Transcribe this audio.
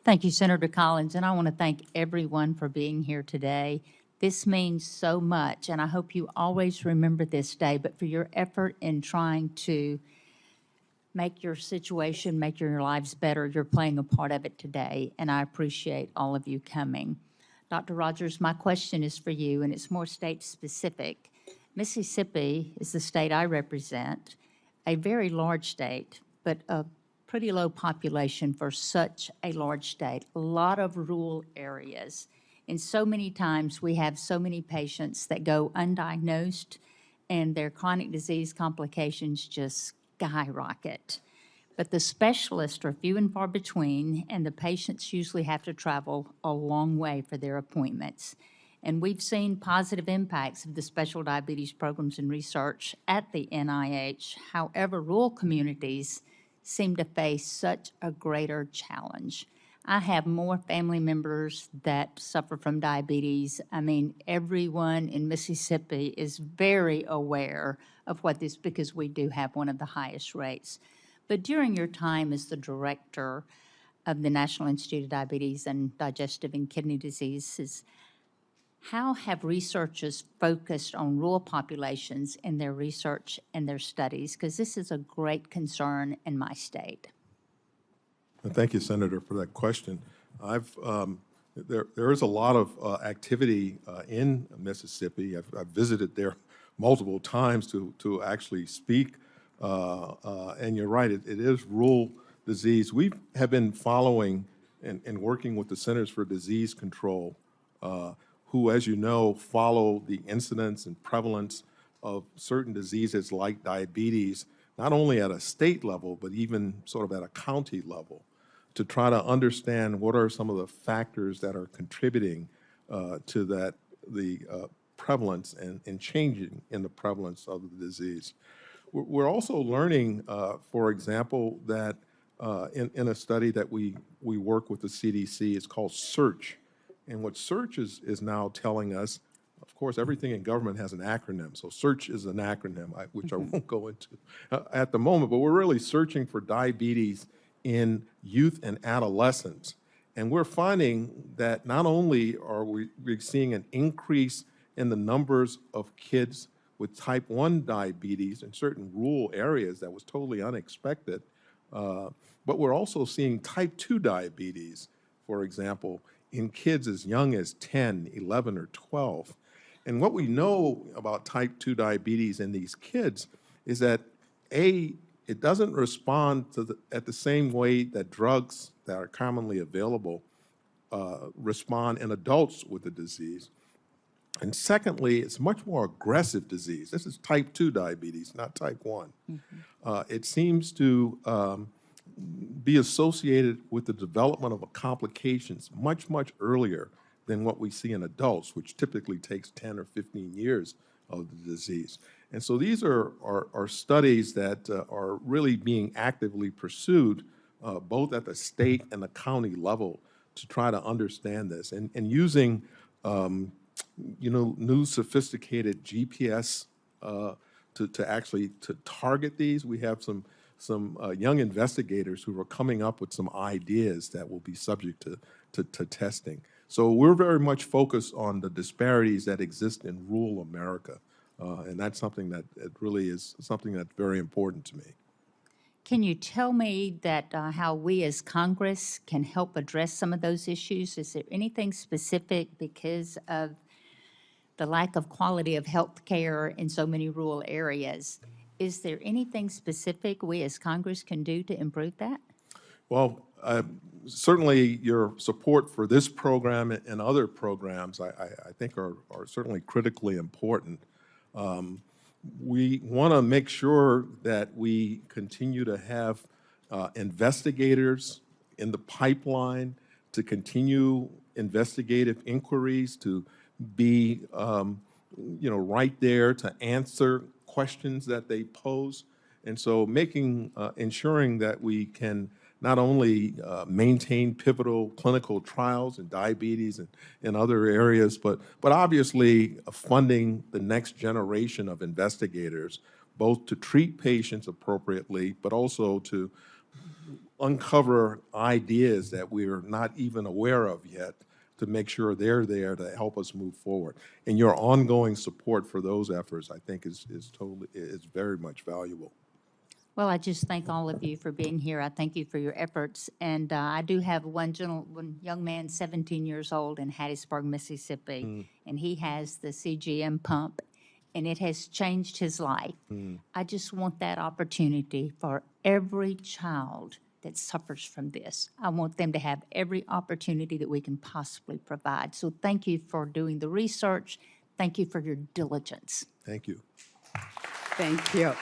Thank you, Senator Collins, and I want to thank everyone for being here today. This means so much, and I hope you always remember this day, but for your effort in trying to make your situation, make your lives better, you're playing a part of it today, and I appreciate all of you coming. Dr. Rogers, my question is for you, and it's more state-specific. Mississippi is the state I represent, a very large state, but a pretty low population for such a large state, a lot of rural areas. And so many times we have so many patients that go undiagnosed and their chronic disease complications just skyrocket. But the specialists are few and far between, and the patients usually have to travel a long way for their appointments. And we've seen positive impacts of the special diabetes programs and research at the NIH. However, rural communities seem to face such a greater challenge. I have more family members that suffer from diabetes. I mean, everyone in Mississippi is very aware of what this, because we do have one of the highest rates. But during your time as the director of the National Institute of Diabetes and Digestive and Kidney Diseases, how have researchers focused on rural populations in their research and their studies? Because this is a great concern in my state. Thank you, Senator, for that question. There is a lot of activity in Mississippi. I've visited there multiple times to actually speak, and you're right, it is rural disease. We have been following and working with the Centers for Disease Control, who, as you know, follow the incidence and prevalence of certain diseases like diabetes, not only at a state level, but even sort of at a county level, to try to understand what are some of the factors that are contributing to the prevalence and changing in the prevalence of the disease. We're also learning, for example, that in a study that we work with the CDC, it's called SEARCH. And what SEARCH is now telling us, of course, everything in government has an acronym. So SEARCH is an acronym, which I won't go into at the moment, but we're really searching for diabetes in youth and adolescents. And we're finding that not only are we seeing an increase in the numbers of kids with type 1 diabetes in certain rural areas that was totally unexpected, but we're also seeing type 2 diabetes, for example, in kids as young as 10, 11, or 12. And what we know about type 2 diabetes in these kids is that, A, it doesn't respond to at the same way that drugs that are commonly available respond in adults with the disease. And secondly, it's much more aggressive disease. This is type 2 diabetes, not type 1. It seems to be associated with the development of complications much, much earlier than what we see in adults, which typically takes 10 or 15 years of the disease. And so these are studies that are really being actively pursued both at the state and the county level to try to understand this. And using new sophisticated GPS to actually target these. We have some young investigators who are coming up with some ideas that will be subject to testing. So we're very much focused on the disparities that exist in rural America, and that's something that it really is something that's very important to me. Can you tell me that how we as Congress can help address some of those issues? Is there anything specific because of the lack of quality of health care in so many rural areas? Is there anything specific we as Congress can do to improve that? Well, certainly your support for this program and other programs I think are certainly critically important. We want to make sure that we continue to have investigators in the pipeline to continue investigative inquiries, to be right there to answer questions that they pose. And so ensuring that we can not only maintain pivotal clinical trials in diabetes and other areas, but obviously funding the next generation of investigators, both to treat patients appropriately, but also to uncover ideas that we're not even aware of yet to make sure they're there to help us move forward. And your ongoing support for those efforts, I think, is very much valuable. Well, I just thank all of you for being here. I thank you for your efforts. And I do have one young man, 17 years old in Hattiesburg, Mississippi, and he has the CGM pump, and it has changed his life. I just want that opportunity for every child that suffers from this. I want them to have every opportunity that we can possibly provide. So thank you for doing the research. Thank you for your diligence. Thank you. Thank you.